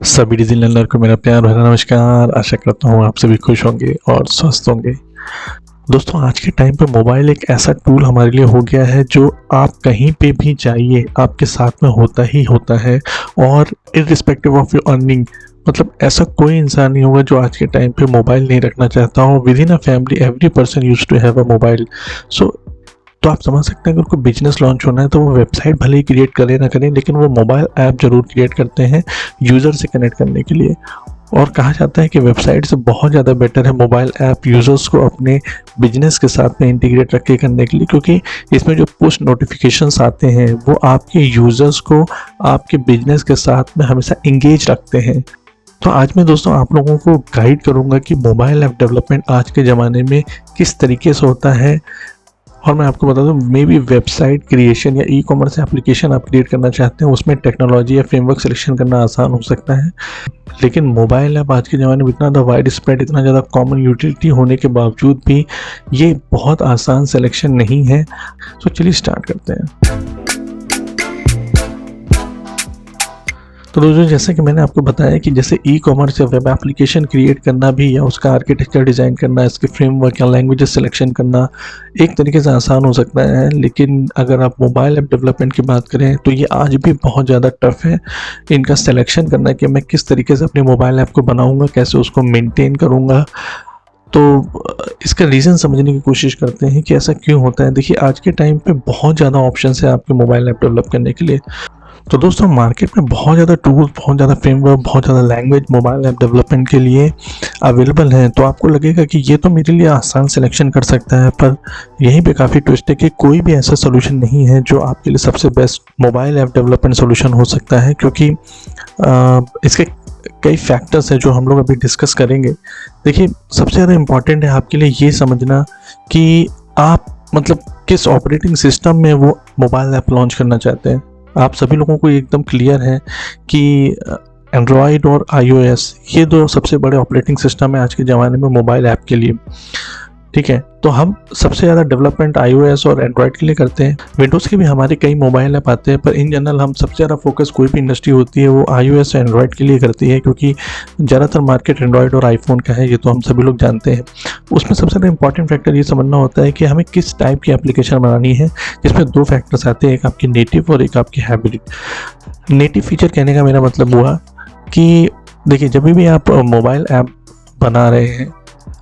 सभी digi learner को मेरा प्यार भरा नमस्कार। आशा करता हूँ आप सभी खुश होंगे और स्वस्थ होंगे। दोस्तों, आज के टाइम पे मोबाइल एक ऐसा टूल हमारे लिए हो गया है जो आप कहीं पे भी जाइए आपके साथ में होता ही होता है। और इर्रिस्पेक्टिव ऑफ योर अर्निंग, मतलब ऐसा कोई इंसान नहीं होगा जो आज के टाइम पे मोबाइल नहीं रखना चाहता हो। Within a family every person used to have a mobile. So तो आप समझ सकते हैं कि उनको बिजनेस लॉन्च होना है तो वो वेबसाइट भले ही क्रिएट करें ना करें, लेकिन वो मोबाइल ऐप ज़रूर क्रिएट करते हैं यूज़र से कनेक्ट करने के लिए। और कहा जाता है कि वेबसाइट से बहुत ज़्यादा बेटर है मोबाइल ऐप यूज़र्स को अपने बिजनेस के साथ में इंटीग्रेट रख के करने के लिए, क्योंकि इसमें जो पुश नोटिफिकेशंस आते हैं वो आपके यूज़र्स को आपके बिजनेस के साथ में हमेशा इंगेज रखते हैं। तो आज मैं दोस्तों आप लोगों को गाइड करूँगा कि मोबाइल ऐप डेवलपमेंट आज के ज़माने में किस तरीके से होता है। और मैं आपको बता दूं, मे बी वेबसाइट क्रिएशन या ई कॉमर्स एप्लीकेशन आप क्रिएट करना चाहते हैं, उसमें टेक्नोलॉजी या फ्रेमवर्क सिलेक्शन करना आसान हो सकता है, लेकिन मोबाइल ऐप आज के ज़माने में इतना ज़्यादा वाइड स्प्रेड, इतना ज़्यादा कॉमन यूटिलिटी होने के बावजूद भी ये बहुत आसान सिलेक्शन नहीं है। तो चलिए स्टार्ट करते हैं। तो दोस्तों, जैसे कि मैंने आपको बताया कि जैसे ई कॉमर्स या वेब एप्लीकेशन क्रिएट करना भी या उसका आर्किटेक्चर डिज़ाइन करना, इसके फ्रेमवर्क या लैंग्वेजेस सिलेक्शन करना एक तरीके से आसान हो सकता है, लेकिन अगर आप मोबाइल ऐप डेवलपमेंट की बात करें तो ये आज भी बहुत ज़्यादा टफ है इनका सिलेक्शन करना कि मैं किस तरीके से अपने मोबाइल ऐप को बनाऊँगा, कैसे उसको मेनटेन करूँगा। तो इसका रीज़न समझने की कोशिश करते हैं कि ऐसा क्यों होता है। देखिए, आज के टाइम पे बहुत ज़्यादा ऑप्शंस है आपके मोबाइल ऐप डेवलप करने के लिए। तो दोस्तों, मार्केट में बहुत ज़्यादा टूल्स, बहुत ज़्यादा फ्रेमवर्क, बहुत ज़्यादा लैंग्वेज मोबाइल ऐप डेवलपमेंट के लिए अवेलेबल हैं। तो आपको लगेगा कि ये तो मेरे लिए आसान सिलेक्शन कर सकता है, पर यहीं पे काफ़ी ट्विस्ट है कि कोई भी ऐसा सोल्यूशन नहीं है जो आपके लिए सबसे best mobile app development solution हो सकता है, क्योंकि इसके कई फैक्टर्स हैं जो हम लोग अभी डिस्कस करेंगे। देखिए, सबसे ज़्यादा इम्पॉर्टेंट है आपके लिए ये समझना कि आप मतलब किस ऑपरेटिंग सिस्टम में वो मोबाइल ऐप लॉन्च करना चाहते हैं। आप सभी लोगों को एकदम क्लियर है कि एंड्रॉयड और आईओएस ये दो सबसे बड़े ऑपरेटिंग सिस्टम है आज के ज़माने में मोबाइल ऐप के लिए। ठीक है, तो हम सबसे ज़्यादा डेवलपमेंट आईओएस और एंड्रॉयड के लिए करते हैं। विंडोज़ के भी हमारे कई मोबाइल ऐप आते हैं, पर इन जनरल हम सबसे ज़्यादा फोकस कोई भी इंडस्ट्री होती है वो आईओएस और एंड्रॉयड के लिए करती है, क्योंकि ज़्यादातर मार्केट एंड्रॉयड और आईफोन का है, ये तो हम सभी लोग जानते हैं। उसमें सबसे ज़्यादा इंपॉर्टेंट फैक्टर ये समझना होता है कि हमें किस टाइप की एप्लीकेशन बनानी है, जिसमें दो फैक्टर्स आते हैं, एक आपकी नेटिव और एक आपकी हाइब्रिड। नेटिव फीचर कहने का मेरा मतलब हुआ कि देखिए, जब भी आप मोबाइल ऐप बना रहे हैं,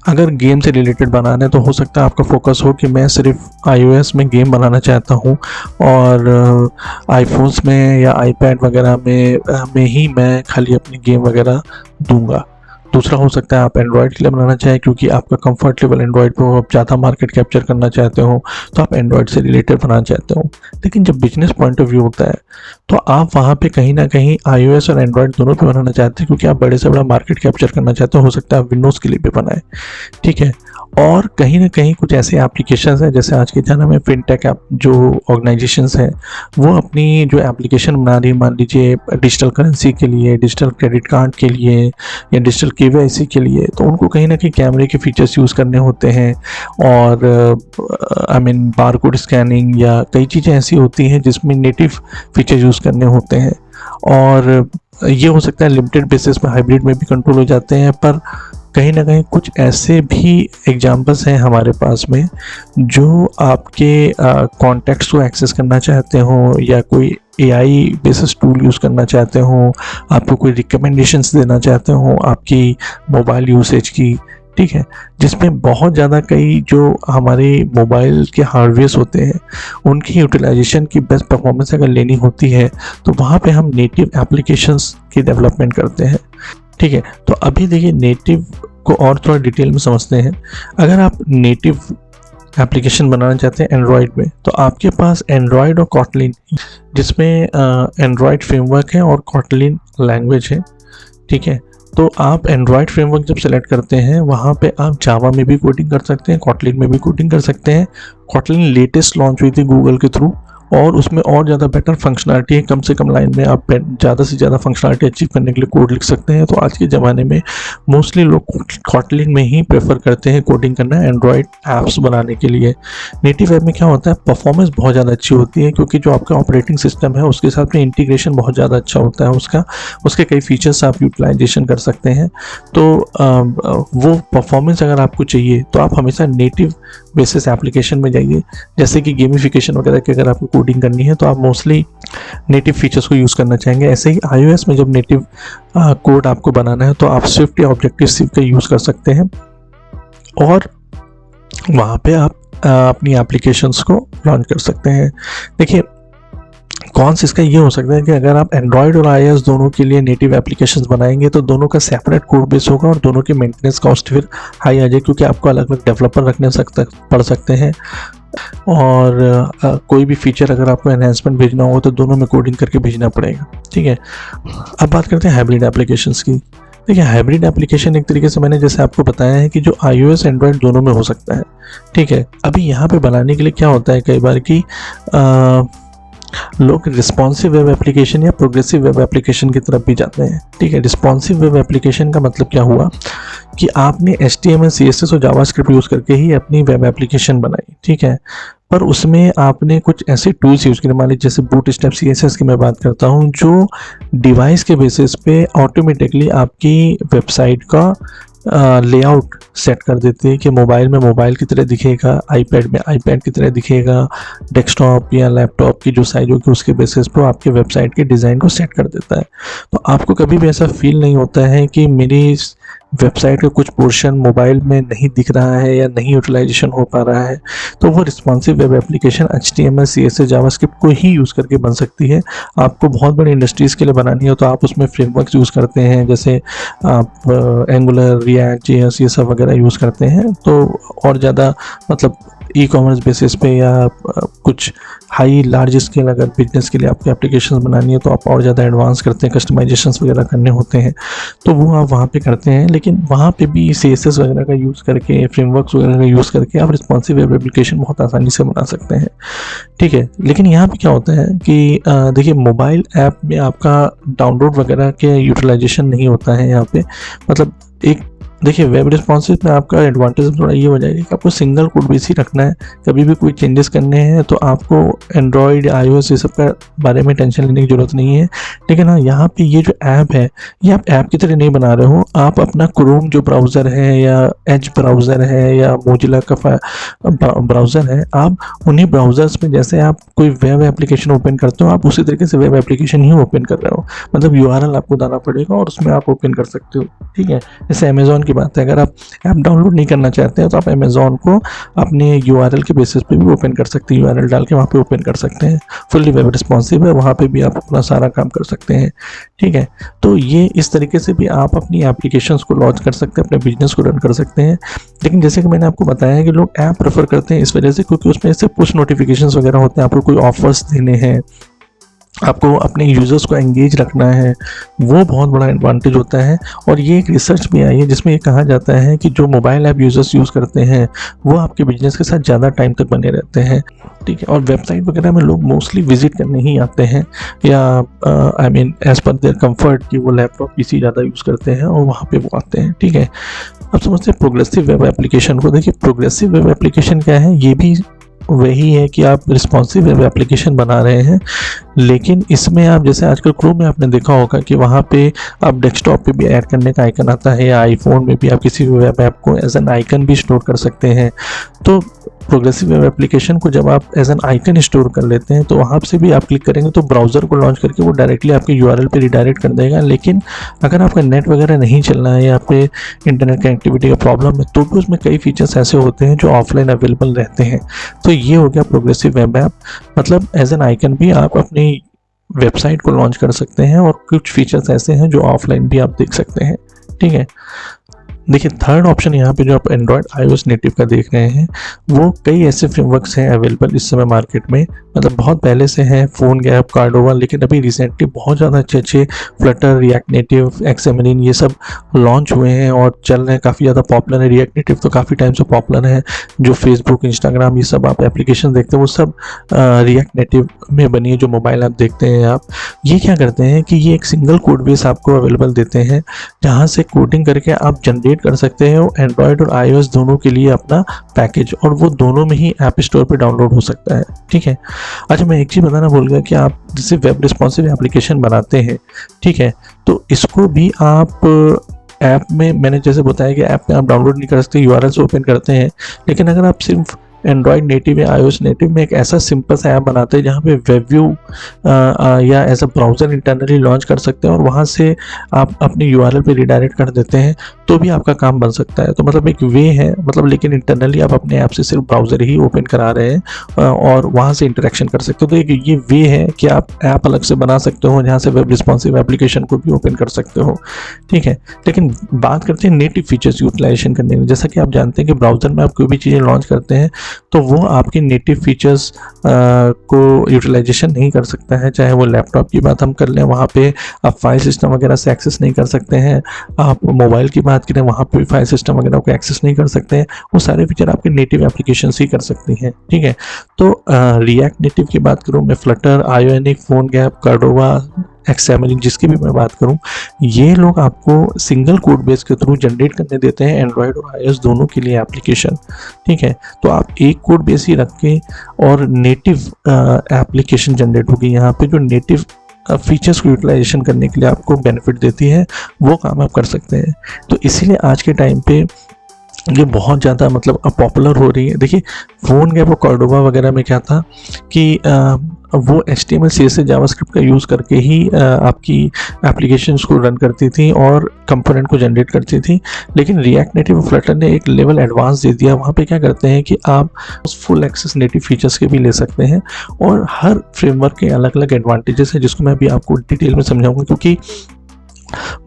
अगर गेम से रिलेटेड बनाना है तो हो सकता है आपका फोकस हो कि मैं सिर्फ आईओएस में गेम बनाना चाहता हूँ और आईफोन्स में या आईपैड वगैरह में ही मैं खाली अपनी गेम वगैरह दूंगा। दूसरा हो सकता है आप एंड्रॉयड के लिए बनाना चाहें, क्योंकि आपका कंफर्ट लेवल एंड्रॉयड पर आप ज़्यादा मार्केट कैप्चर करना चाहते हो, तो आप एंड्रॉयड से रिलेटेड बनाना चाहते हो। लेकिन जब बिजनेस पॉइंट ऑफ व्यू होता है तो आप वहाँ पे कहीं ना कहीं आईओएस और एंड्रॉयड दोनों पे बनाना चाहते हैं, क्योंकि आप बड़े से बड़ा मार्केट कैप्चर करना चाहते हो सकता है आप विंडोज़ के लिए भी बनाएं। ठीक है, और कहीं ना कहीं कुछ ऐसे एप्लीकेशंस हैं, जैसे आज के ज़माने में फिनटेक ऐप जो ऑर्गेनाइजेशंस हैं वो अपनी जो एप्लीकेशन बना रही है, मान लीजिए डिजिटल करेंसी के लिए, डिजिटल क्रेडिट कार्ड के लिए या डिजिटल केवाईसी के लिए, तो उनको कहीं ना कहीं कैमरे के फीचर्स यूज़ करने होते हैं और आई मीन बारकोड स्कैनिंग या कई चीज़ें ऐसी होती हैं जिसमें नेटिव फीचर यूज़ करने होते हैं। और ये हो सकता है लिमिटेड बेसिस में हाइब्रिड में भी कंट्रोल हो जाते हैं, पर कहीं ना कहीं कुछ ऐसे भी एग्जांपल्स हैं हमारे पास में जो आपके कॉन्टैक्ट्स को एक्सेस करना चाहते हो या कोई एआई बेसिस टूल यूज़ करना चाहते हो, आपको कोई रिकमेंडेशंस देना चाहते हो आपकी मोबाइल यूसेज की। ठीक है, जिसमें बहुत ज़्यादा कई जो हमारे मोबाइल के हार्डवेयर्स होते हैं उनकी यूटिलाइजेशन की बेस्ट परफॉर्मेंस अगर लेनी होती है तो वहाँ पे हम नेटिव एप्लीकेशंस की डेवलपमेंट करते हैं। ठीक है, तो अभी देखिए नेटिव को और थोड़ा डिटेल में समझते हैं। अगर आप नेटिव एप्लीकेशन बनाना चाहते हैं एंड्रॉयड में, तो आपके पास एंड्रॉयड और कॉटलिन, जिसमें एंड्रॉयड फ्रेमवर्क है और कॉटलिन लैंग्वेज है। ठीक है, तो आप एंड्रॉयड फ्रेमवर्क जब सेलेक्ट करते हैं वहाँ पे आप जावा में भी कोडिंग कर सकते हैं, कॉटलिन में भी कोडिंग कर सकते हैं। कॉटलिन लेटेस्ट लॉन्च हुई थी गूगल के थ्रू और उसमें और ज़्यादा बेटर फंक्शनलिटी है, कम से कम लाइन में आप ज़्यादा से ज़्यादा फंक्शनलिटी अचीव करने के लिए कोड लिख सकते हैं। तो आज के ज़माने में मोस्टली लोग कॉटलिन में ही प्रेफर करते हैं कोडिंग करना एंड्रॉयड ऐप्स बनाने के लिए। नेटिव ऐप में क्या होता है, परफॉर्मेंस बहुत ज़्यादा अच्छी होती है, क्योंकि जो आपका ऑपरेटिंग सिस्टम है उसके साथ में इंटीग्रेशन बहुत ज़्यादा अच्छा होता है, उसके कई फीचर्स आप यूटिलाइजेशन कर सकते हैं। तो वो परफॉर्मेंस अगर आपको चाहिए तो आप हमेशा नेटिव बेसिस एप्लीकेशन में जाइए। जैसे कि गेमिफिकेशन वगैरह की अगर आपको कोडिंग करनी है तो आप मोस्टली नेटिव फीचर्स को यूज़ करना चाहेंगे। ऐसे ही iOS में जब नेटिव कोड आपको बनाना है तो आप स्विफ्ट या ऑब्जेक्टिव सी का यूज़ कर सकते हैं, और वहाँ पे आप अपनी एप्लीकेशंस को लॉन्च कर सकते हैं। देखिए, कॉन्स इसका ये हो सकता है कि अगर आप एंड्रॉयड और iOS दोनों के लिए नेटिव एप्लीकेशंस बनाएंगे तो दोनों का सेपरेट कोड बेस होगा और दोनों की मेंटेनेंस कॉस्ट फिर हाई आ जाए, क्योंकि आपको अलग अलग डेवलपर रखने पड़ सकते हैं। और कोई भी फीचर अगर आपको एनहेंसमेंट भेजना हो तो दोनों में कोडिंग करके भेजना पड़ेगा। ठीक है, अब बात करते हैं हाइब्रिड एप्लीकेशंस की। देखिए, हाइब्रिड एप्लीकेशन एक तरीके से मैंने जैसे आपको बताया है कि जो iOS एंड्रॉयड दोनों में हो सकता है। ठीक है, अभी यहाँ पे बनाने के लिए क्या होता है कई बार कि लोग रिस्पॉन्सिव वेब एप्लीकेशन या प्रोग्रेसिव वेब एप्लीकेशन की तरफ भी जाते हैं। ठीक है, रिस्पॉन्सिव वेब एप्लीकेशन का मतलब क्या हुआ कि आपने HTML, CSS और जावास्क्रिप्ट यूज़ करके ही अपनी वेब एप्लीकेशन बनाई। ठीक है, पर उसमें आपने कुछ ऐसे टूल्स यूज़ किए, मान लीजिए जैसे बूटस्ट्रैप CSS की मैं बात करता हूँ, जो डिवाइस के बेसिस पे ऑटोमेटिकली आपकी वेबसाइट का लेआउट सेट कर देते हैं कि मोबाइल में मोबाइल की तरह दिखेगा, आईपैड में आईपैड की तरह दिखेगा, डेस्कटॉप या लैपटॉप की जो साइज होगी उसके बेसिस पर आपके वेबसाइट के डिज़ाइन को सेट कर देता है। तो आपको कभी भी ऐसा फील नहीं होता है कि मेरी वेबसाइट का कुछ पोर्शन मोबाइल में नहीं दिख रहा है या नहीं यूटिलाइजेशन हो पा रहा है। तो वो responsive web application HTML, CSS, JavaScript को ही यूज़ करके बन सकती है। आपको बहुत बड़ी इंडस्ट्रीज़ के लिए बनानी हो तो आप उसमें फ्रेमवर्क्स यूज़ करते हैं, जैसे आप एंगुलर, रिएक्ट, JS ये सब वगैरह यूज़ करते हैं। तो और ज़्यादा मतलब ई-कॉमर्स बेसिस पे या कुछ हाई लार्ज स्केल अगर बिजनेस के लिए आपकी एप्लीकेशंस बनानी है तो आप और ज़्यादा एडवांस करते हैं, कस्टमाइजेशंस वगैरह करने होते हैं तो वो आप वहाँ पे करते हैं। लेकिन वहाँ पे भी CSS वगैरह का यूज़ करके, फ्रेमवर्क्स वगैरह का यूज़ करके आप रिस्पॉन्सिव वेब एप्लीकेशन बहुत आसानी से बना सकते हैं। ठीक है, लेकिन यहाँ पे क्या होता है कि देखिए, मोबाइल ऐप में आपका डाउनलोड वगैरह के यूटिलाइजेशन नहीं होता है यहाँ पे। मतलब एक देखिए, वेब रिस्पॉन्सिव में आपका एडवांटेज थोड़ा ये हो जाएगा कि आपको सिंगल कोड बेस ही रखना है। कभी भी कोई चेंजेस करने हैं तो आपको एंड्रॉयड, iOS ये सब का बारे में टेंशन लेने की ज़रूरत नहीं है। लेकिन हाँ, यहाँ पे ये जो ऐप है ये आप ऐप की तरह नहीं बना रहे हो, आप अपना क्रोम जो ब्राउज़र है या एज ब्राउज़र है या मोजिला का ब्राउज़र है, आप उन्हीं ब्राउज़र्स में जैसे आप कोई वेब एप्लीकेशन ओपन करते हो आप उसी तरीके से वेब एप्लीकेशन ही ओपन कर रहे हो। मतलब URL आपको डालना पड़ेगा और उसमें आप ओपन कर सकते हो। ठीक है, जैसे अमेज़ॉन की बात है, अगर आप ऐप डाउनलोड नहीं करना चाहते हैं तो आप अमेज़ॉन को अपने URL के बेसिस पे भी ओपन कर सकते हैं, URL डाल के वहाँ पे ओपन कर सकते हैं। फुल्ली वेब रिस्पॉन्सिव है, वहाँ पे भी आप अपना सारा काम कर सकते हैं। ठीक है, तो ये इस तरीके से भी आप अपनी एप्लीकेशंस को लॉन्च कर सकते हैं, अपने बिजनेस को रन कर सकते हैं। लेकिन जैसे कि मैंने आपको बताया कि लोग ऐप प्रेफर करते हैं इस वजह से क्योंकि उसमें ऐसे पुश नोटिफिकेशंस वगैरह होते हैं, आपको कोई ऑफर्स देने हैं, आपको अपने यूज़र्स को एंगेज रखना है, वो बहुत बड़ा एडवांटेज होता है। और ये एक रिसर्च भी आई है जिसमें ये कहा जाता है कि जो मोबाइल ऐप यूज़र्स यूज़ करते हैं वो आपके बिजनेस के साथ ज़्यादा टाइम तक बने रहते हैं। ठीक है, और वेबसाइट वगैरह में लोग मोस्टली विजिट करने ही आते हैं या I mean as per there comfort कि वो लैपटॉप PC ज़्यादा यूज़ करते हैं और वहाँ पे वो आते हैं। ठीक है, अब समझते हैं प्रोग्रेसिव वेब एप्लीकेशन को। देखिए, प्रोग्रेसिव वेब एप्लीकेशन क्या है, ये भी वही है कि आप रिस्पॉन्सिव वेब एप्लीकेशन बना रहे हैं, लेकिन इसमें आप जैसे आजकल क्रोम में आपने देखा होगा कि वहाँ पे आप डेस्कटॉप पे भी ऐड करने का आइकन आता है या आईफोन में भी आप किसी भी वेब ऐप को एज एन आइकन भी स्टोर कर सकते हैं। तो प्रोग्रेसिव वेब एप्लीकेशन को जब आप एज एन आइकन स्टोर कर लेते हैं तो वहाँ से भी आप क्लिक करेंगे तो ब्राउज़र को लॉन्च करके वो डायरेक्टली आपके URL पे रिडायरेक्ट कर देगा। लेकिन अगर आपका नेट वगैरह नहीं चल रहा है या आपके इंटरनेट कनेक्टिविटी का प्रॉब्लम है तो भी उसमें कई फीचर्स ऐसे होते हैं जो ऑफलाइन अवेलेबल रहते हैं। तो ये हो गया प्रोग्रेसिव वेब ऐप, मतलब एज एन आइकन भी आप अपनी वेबसाइट को लॉन्च कर सकते हैं और कुछ फीचर्स ऐसे हैं जो ऑफलाइन भी आप देख सकते हैं। ठीक है, देखिए थर्ड ऑप्शन यहाँ पे जो आप एंड्रॉयड iOS नेटिव का देख रहे हैं, वो कई ऐसे फ्रेमवर्क्स हैं अवेलेबल इस समय मार्केट में, मतलब बहुत पहले से हैं, फोनगैप, कार्डोवा, लेकिन अभी रिसेंटली बहुत ज़्यादा अच्छे फ्लटर, रिएक्ट नेटिव, एक्सएमएलिन ये सब लॉन्च हुए हैं और चल रहे हैं, काफ़ी ज़्यादा पॉपुलर है। रिएक्ट नेटिव तो काफ़ी टाइम से पॉपुलर है, जो फेसबुक, इंस्टाग्राम ये सब आप एप्लीकेशन देखते हैं वो सब रिएक्ट नेटिव में बनी है। जो मोबाइल ऐप देखते हैं आप, ये क्या करते हैं कि ये एक सिंगल कोड बेस आपको अवेलेबल देते हैं, जहाँ से कोडिंग करके आप जनरेट कर सकते हैं एंड्रॉयड और iOS दोनों के लिए अपना पैकेज, और वो दोनों में ही ऐप स्टोर पे डाउनलोड हो सकता है। ठीक है। अच्छा, मैं एक चीज़ बताना भूल गया कि आप जैसे वेब रिस्पॉन्सिव एप्लीकेशन बनाते हैं, ठीक है, तो इसको भी आप ऐप में, मैंने जैसे बताया कि ऐप में आप डाउनलोड नहीं कर सकते, यूआरएल से ओपन करते हैं, लेकिन अगर आप सिर्फ एंड्रॉयड नेटिव या iOS नेटिव में एक ऐसा सिंपल सा ऐप बनाते हैं जहाँ पे वेब व्यू या as a browser internally launch कर सकते हैं और वहाँ से आप अपने यूआरएल पे रिडायरेक्ट कर देते हैं, तो भी आपका काम बन सकता है। तो मतलब एक वे है, मतलब लेकिन इंटरनली आप अपने ऐप से सिर्फ ब्राउज़र ही ओपन करा रहे हैं और वहाँ से इंटरेक्शन कर सकते हो। तो एक ये वे है कि आप ऐप अलग से बना सकते हो जहाँ से वेब रिस्पॉन्सिव एप्लीकेशन को भी ओपन कर सकते हो। ठीक है। लेकिन बात करते हैं नेटिव फीचर्स यूटिलाइजेशन करने में। जैसा कि आप जानते हैं कि ब्राउज़र में आप कोई भी चीज़ें लॉन्च करते हैं तो वो आपके नेटिव फीचर्स को यूटिलाइजेशन नहीं कर सकता है। चाहे वो लैपटॉप की बात हम कर लें, वहाँ पे आप फाइल सिस्टम वगैरह से एक्सेस नहीं कर सकते हैं। आप मोबाइल की बात करें, वहाँ पे भी फाइल सिस्टम वगैरह को एक्सेस नहीं कर सकते हैं। वो सारे फीचर आपके नेटिव एप्लीकेशन ही कर सकती हैं। ठीक है। तो रिएक्ट नेटिव की बात करूँ मैं, फ्लटर, आयोनिक, फोनगैप, कार्डोवा, एक्सएमएलिन, जिसकी भी मैं बात करूं, ये लोग आपको सिंगल कोड बेस के थ्रू जनरेट करने देते हैं एंड्रॉयड और iOS दोनों के लिए एप्लीकेशन। ठीक है। तो आप एक कोड बेस ही रख के और नेटिव एप्लीकेशन जनरेट होगी। यहाँ पे जो नेटिव फीचर्स को यूटिलाइजेशन करने के लिए आपको बेनिफिट देती है, वो काम आप कर सकते हैं। तो इसीलिए आज के टाइम पे ये बहुत ज़्यादा मतलब अब पॉपुलर हो रही है। देखिए फोनगैप और कार्डोवा वगैरह में क्या था कि वो HTML, CSS, जावास्क्रिप्ट का यूज़ करके ही आपकी एप्लीकेशंस को रन करती थी और कंपोनेंट को जनरेट करती थी। लेकिन रिएक्ट नेटिव और फ्लटर ने एक लेवल एडवांस दे दिया। वहाँ पे क्या करते हैं कि आप उस फुल एक्सेस नेटिव फीचर्स के भी ले सकते हैं और हर फ्रेमवर्क के अलग अलग एडवांटेजेस हैं, जिसको मैं अभी आपको डिटेल में समझाऊंगा। क्योंकि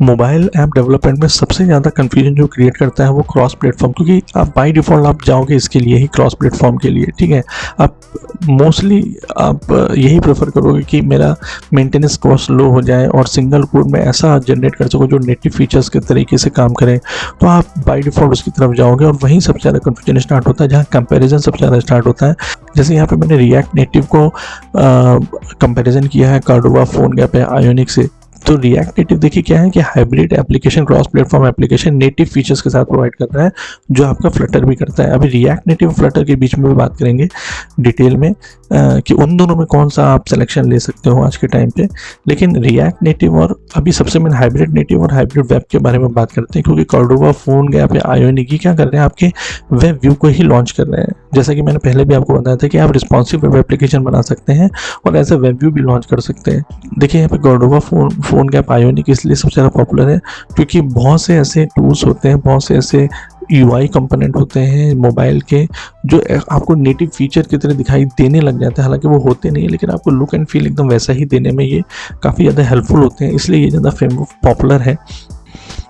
मोबाइल ऐप डेवलपमेंट में सबसे ज़्यादा कन्फ्यूजन जो क्रिएट करता है वो क्रॉस प्लेटफॉर्म, क्योंकि आप बाय डिफ़ॉल्ट आप जाओगे इसके लिए ही, क्रॉस प्लेटफॉर्म के लिए। ठीक है। आप मोस्टली आप यही प्रेफर करोगे कि मेरा मेंटेनेंस कॉस्ट लो हो जाए और सिंगल कोड में ऐसा जनरेट कर सको जो नेटिव फीचर्स के तरीके से काम करें, तो आप बाय डिफ़ॉल्ट उसकी तरफ जाओगे और वहीं सबसे ज़्यादा कन्फ्यूजन स्टार्ट होता है, जहाँ कंपैरिजन सबसे ज़्यादा स्टार्ट होता है। जैसे यहाँ पे मैंने रिएक्ट नेटिव को कंपैरिजन किया है कार्डोवा, फोनगैप या आयोनिक से। तो रिएक्ट नेटिव देखिए क्या है कि hybrid application, cross platform application native features के साथ प्रोवाइड कर रहा है, जो आपका फ्लटर भी करता है। अभी रिएक्ट नेटिव फ्लटर के बीच में भी बात करेंगे डिटेल में कि उन दोनों में कौन सा आप सिलेक्शन ले सकते हो आज के टाइम पे। लेकिन रिएक्ट नेटिव और अभी सबसे मैंने हाइब्रिड नेटिव और हाइब्रिड वेब के बारे में बात करते हैं, क्योंकि कार्डोवा, फोनगैप या आयोनिक क्या कर रहे हैं, आपके वेब व्यू को ही लॉन्च कर रहे हैं। जैसा कि मैंने पहले भी आपको बताया था कि आप रिस्पॉन्सिव वेब एप्लीकेशन बना सकते हैं और एज अ वेब व्यू भी लॉन्च कर सकते हैं। देखिए यहाँ पे कार्डोवा, फोनगैप, आयोनिक इसलिए सबसे ज़्यादा पॉपुलर है क्योंकि बहुत से ऐसे टूल्स होते हैं, बहुत से ऐसे UI कंपोनेंट होते हैं मोबाइल के, जो आपको नेटिव फीचर की तरह दिखाई देने लग जाते हैं। हालांकि वो होते नहीं है, लेकिन आपको लुक एंड फील एकदम वैसा ही देने में ये काफ़ी ज़्यादा हेल्पफुल होते हैं, इसलिए ये ज़्यादा फ्रेमवर्क पॉपुलर है।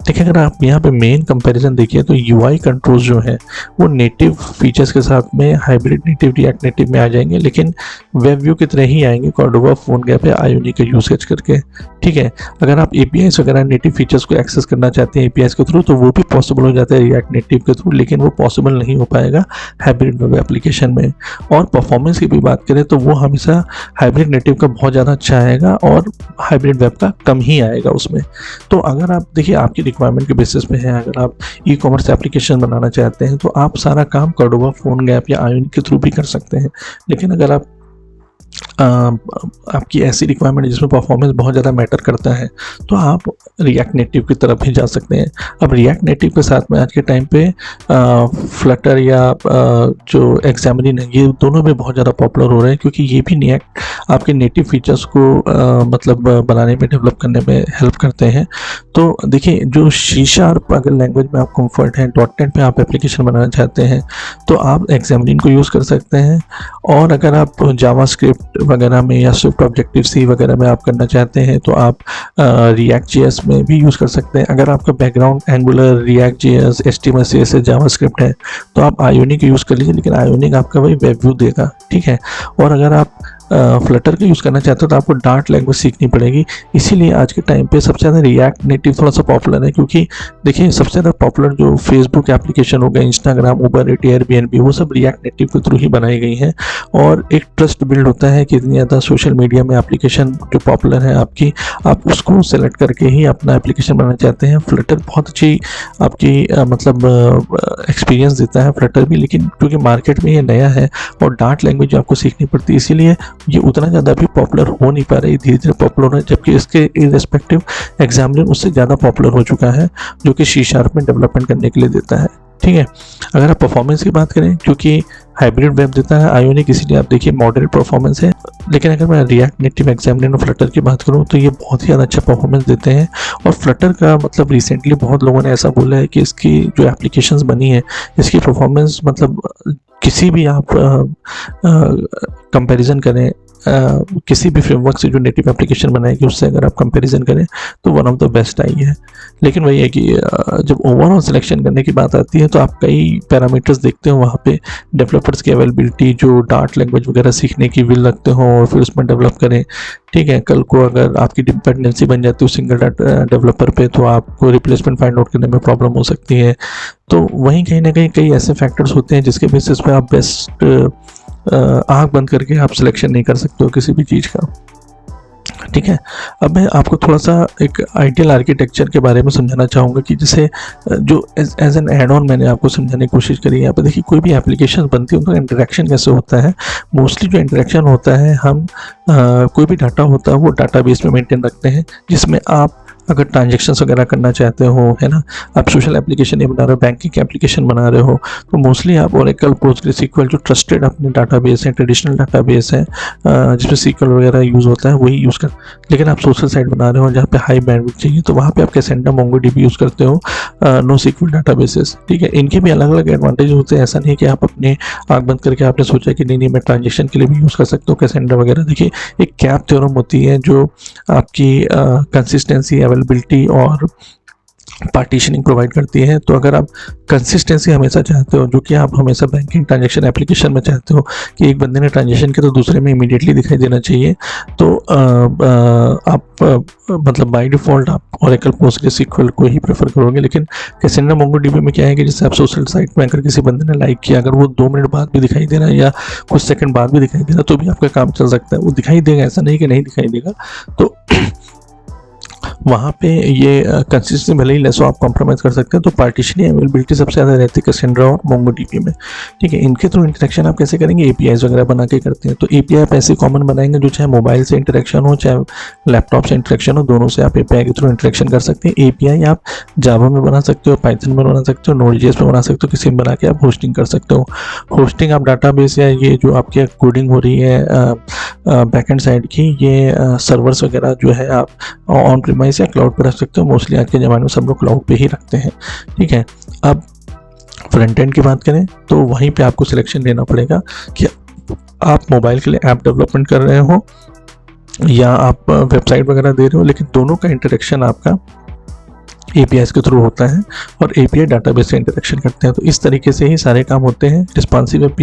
देखिए अगर आप यहाँ पे मेन कंपैरिजन देखिए तो UI कंट्रोल्स जो है वो नेटिव फीचर्स के साथ में हाइब्रिड नेटिव, रिएक्ट नेटिव में आ जाएंगे, लेकिन वेब व्यू की तरह ही आएंगे कार्डोवा, फोनगैप या आयोनिक का यूसेज करके। ठीक है। अगर आप APIs वगैरह नेटिव फीचर्स को एक्सेस करना चाहते हैं APIs के थ्रू, तो वो भी पॉसिबल हो जाता है रिएक्ट नेटिव के थ्रू, लेकिन वो पॉसिबल नहीं हो पाएगा हाइब्रिड वेब एप्लीकेशन में। और परफॉर्मेंस की भी बात करें तो वो हमेशा हाइब्रिड नेटिव का बहुत ज़्यादा अच्छा आएगा और हाइब्रिड वेब का कम ही आएगा उसमें। तो अगर आप देखिए आपकी रिक्वायरमेंट के बेसिस पे है, अगर आप ई-कॉमर्स एप्लीकेशन बनाना चाहते हैं तो आप सारा काम कार्डोवा, फोनगैप या आयोनिक के थ्रू भी कर सकते हैं। लेकिन अगर आप आपकी ऐसी रिक्वायरमेंट है जिसमें परफॉर्मेंस बहुत ज़्यादा मैटर करता है, तो आप रिएक्ट नेटिव की तरफ ही जा सकते हैं। अब रिएक्ट नेटिव के साथ में आज के टाइम पे फ्लटर या जो एक्सएमएलिन है, ये दोनों भी बहुत ज़्यादा पॉपुलर हो रहे हैं, क्योंकि ये भी आपके नेटिव फीचर्स को मतलब बनाने में, डेवलप करने में हेल्प करते हैं। तो देखिए जो C# अगर लैंग्वेज में आप कंफर्ट हैं, .NET में आप एप्लीकेशन बनाना चाहते हैं, तो आप एक्सएमएलिन को यूज़ कर सकते हैं। और अगर आप जावास्क्रिप्ट वगैरह में या स्विफ्ट ऑब्जेक्टिव सी वगैरह में आप करना चाहते हैं तो आप React.js में भी यूज़ कर सकते हैं। अगर आपका background angular, React.js, HTML, CSS, JavaScript है तो आप आयोनिक यूज़ कर लीजिए, लेकिन आयोनिक आपका वही वेब व्यू देगा, ठीक है। और अगर आप फ्लटर का यूज़ करना चाहते हो तो आपको डार्ट लैंग्वेज सीखनी पड़ेगी। इसीलिए आज के टाइम पे सबसे ज़्यादा रिएक्ट नेटिव थोड़ा सा पॉपुलर है, क्योंकि देखिए सबसे ज़्यादा पॉपुलर जो फेसबुक एप्लीकेशन हो गया, इंस्टाग्राम, उबर, एयरबीएनबी, वो सब रिएक्ट नेटिव के थ्रू ही बनाई गई हैं। और एक ट्रस्ट बिल्ड होता है कि इतनी ज़्यादा सोशल मीडिया में एप्लीकेशन जो पॉपुलर है आपकी, आप उसको सेलेक्ट करके ही अपना एप्लीकेशन बनाना चाहते हैं। फ्लटर बहुत अच्छी आपकी मतलब एक्सपीरियंस देता है फ्लटर भी, लेकिन क्योंकि मार्केट में ये नया है और डार्ट लैंग्वेज आपको सीखनी पड़ती है, इसीलिए ये उतना ज़्यादा भी पॉपुलर हो नहीं पा रही, धीरे धीरे पॉपुलर हो रहा है। जबकि इसके इररेस्पेक्टिव एग्जामिनर उससे ज़्यादा पॉपुलर हो चुका है, जो कि C# में डेवलपमेंट करने के लिए देता है, ठीक है। अगर आप परफॉर्मेंस की बात करें, क्योंकि हाइब्रिड वेब देता है आयोनिक, इसीलिए आप देखिए मॉडरेट परफॉर्मेंस है। लेकिन अगर मैं रिएक्ट नेटिव एग्जामिनर और फ्लटर की बात करूं तो ये बहुत ही ज़्यादा अच्छा परफॉर्मेंस देते हैं। और फ्लटर का मतलब रिसेंटली बहुत लोगों ने ऐसा बोला है कि इसकी जो एप्लीकेशंस बनी है, इसकी परफॉर्मेंस मतलब किसी भी आप कंपैरिजन करें किसी भी फ्रेमवर्क से जो नेटिव एप्लीकेशन बनाएगी उससे अगर आप कंपैरिजन करें तो one of the best I है। लेकिन वही है कि जब ओवरऑल सिलेक्शन करने की बात आती है तो आप कई पैरामीटर्स देखते हो वहाँ पे, डेवलपर्स की अवेलेबिलिटी, जो डार्ट लैंग्वेज वगैरह सीखने की विल रखते हो और फिर उसमें डेवलप करें, ठीक है। कल को अगर आपकी डिपेंडेंसी बन जाती है सिंगल डेवलपर पे तो आपको रिप्लेसमेंट फाइंड आउट करने में प्रॉब्लम हो सकती है। तो वहीं कहीं ना कहीं कई ऐसे फैक्टर्स होते हैं जिसके बेसिस पे आप बेस्ट आँख बंद करके आप सिलेक्शन नहीं कर सकते हो किसी भी चीज़ का, ठीक है। अब मैं आपको थोड़ा सा एक आइडियल आर्किटेक्चर के बारे में समझाना चाहूँगा कि जैसे जो एज एन एड ऑन मैंने आपको समझाने की कोशिश करी है। यहाँ पर देखिए कोई भी एप्लीकेशन बनती है उनका इंटरेक्शन कैसे होता है। मोस्टली जो इंटरेक्शन होता है, हम कोई भी डाटा होता है वो डाटाबेस में मेंटेन रखते हैं, जिसमें आप अगर ट्रांजेक्शन्स वगैरह करना चाहते हो, है ना, आप सोशल एप्लीकेशन ये बना रहे हो, बैंकिंग एप्लीकेशन बना रहे हो, तो मोस्टली आप ओरेकल, पोस्टग्रेसक्यूएल जो ट्रस्टेड अपने डाटाबेस हैं, ट्रेडिशनल डाटाबेस हैं जिसमें सीक्वल वगैरह यूज़ होता है वही यूज़ कर। लेकिन आप सोशल साइट बना रहे हो जहाँ पे हाई बैंडविड्थ चाहिए तो वहाँ पे आप कैसेंडा, मोंगोडीबी यूज़ करते हो, नो सीक्वल डाटाबेसेस, ठीक है। इनके भी अलग अलग एडवांटेज होते हैं। ऐसा नहीं कि आप अपने आँख बंद करके आपने सोचा कि नहीं मैं ट्रांजेक्शन के लिए भी यूज़ कर सकता हूँ कैसेंडा वगैरह। देखिए एक कैप थ्योरम होती है जो आपकी कंसिस्टेंसी, अवेलेबिलिटी और पार्टीशनिंग प्रोवाइड करती है। तो अगर आप कंसिस्टेंसी हमेशा चाहते हो, जो कि आप हमेशा बैंकिंग ट्रांजैक्शन एप्लीकेशन में चाहते हो कि एक बंदे ने ट्रांजैक्शन किया तो दूसरे में इमीडिएटली दिखाई देना चाहिए, तो आप मतलब बाय डिफ़ॉल्ट आप ओरेकल, पोस्टग्रेसक्यूएल को ही प्रेफर करोगे। लेकिन कैसेंडा, मोंगोडीबी में क्या है कि जैसे आप सोशल साइट में अगर किसी बंदे ने लाइक किया, अगर वो 2 मिनट बाद भी दिखाई दे रहा है या कुछ सेकंड बाद भी दिखाई दे रहा है तो भी आपका काम चल सकता है, वो दिखाई देगा, ऐसा नहीं कि नहीं दिखाई देगा। तो वहाँ पे ये कंसिस्टेंसी भले ही लेस हो, आप कॉम्प्रोमाइज़ कर सकते हैं। तो पार्टीशनिंग अवेलेबिलिटी सबसे ज़्यादा रहती है कैसेंड्रा और मोंगोडीबी में, ठीक है। इनके थ्रू इंटरेक्शन आप कैसे करेंगे, एपीआईज वगैरह बना के करते हैं। तो एपीआई आप ऐसे कॉमन बनाएंगे जो चाहे मोबाइल से इंटरेक्शन हो चाहे लैपटॉप से इंटरेक्शन हो, दोनों से आप एपीआई के थ्रू इंटरेक्शन कर सकते हैं। एपीआई आप जावा में बना सकते हो, पाइथन में बना सकते हो, नोड.js में बना सकते हो, किसी में बना के आप होस्टिंग कर सकते हो। होस्टिंग आप डाटाबेस या ये जो आपकी कोडिंग हो रही है बैकएंड साइड की, ये सर्वर्स वगैरह जो है आप ऑन प्रीमाइस या क्लाउड पर रख सकते हो। मोस्टली आज के ज़माने में सब लोग क्लाउड पे ही रखते हैं, ठीक है। अब फ्रंट एंड की बात करें तो वहीं पे आपको सिलेक्शन लेना पड़ेगा कि आप मोबाइल के लिए ऐप डेवलपमेंट कर रहे हो या आप वेबसाइट वगैरह दे रहे हो, लेकिन दोनों का इंटरेक्शन आपका APIs के थ्रू होता है और API डाटाबेस से इंटरेक्शन करते हैं। तो इस तरीके से ही सारे काम होते हैं। रिस्पॉन्सिव ऐप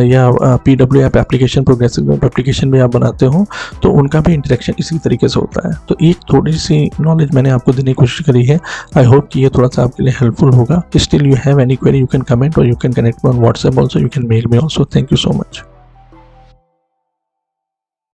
या PW app application, progressive app application भी आप बनाते हो तो उनका भी इंटरेक्शन इसी तरीके से होता है। तो एक थोड़ी सी नॉलेज मैंने आपको देने की कोशिश करी है। आई होप कि ये थोड़ा सा आपके लिए हेल्पफुल होगा। Still you have any query you can comment or you can connect on WhatsApp also, you can mail me also. Thank you so much.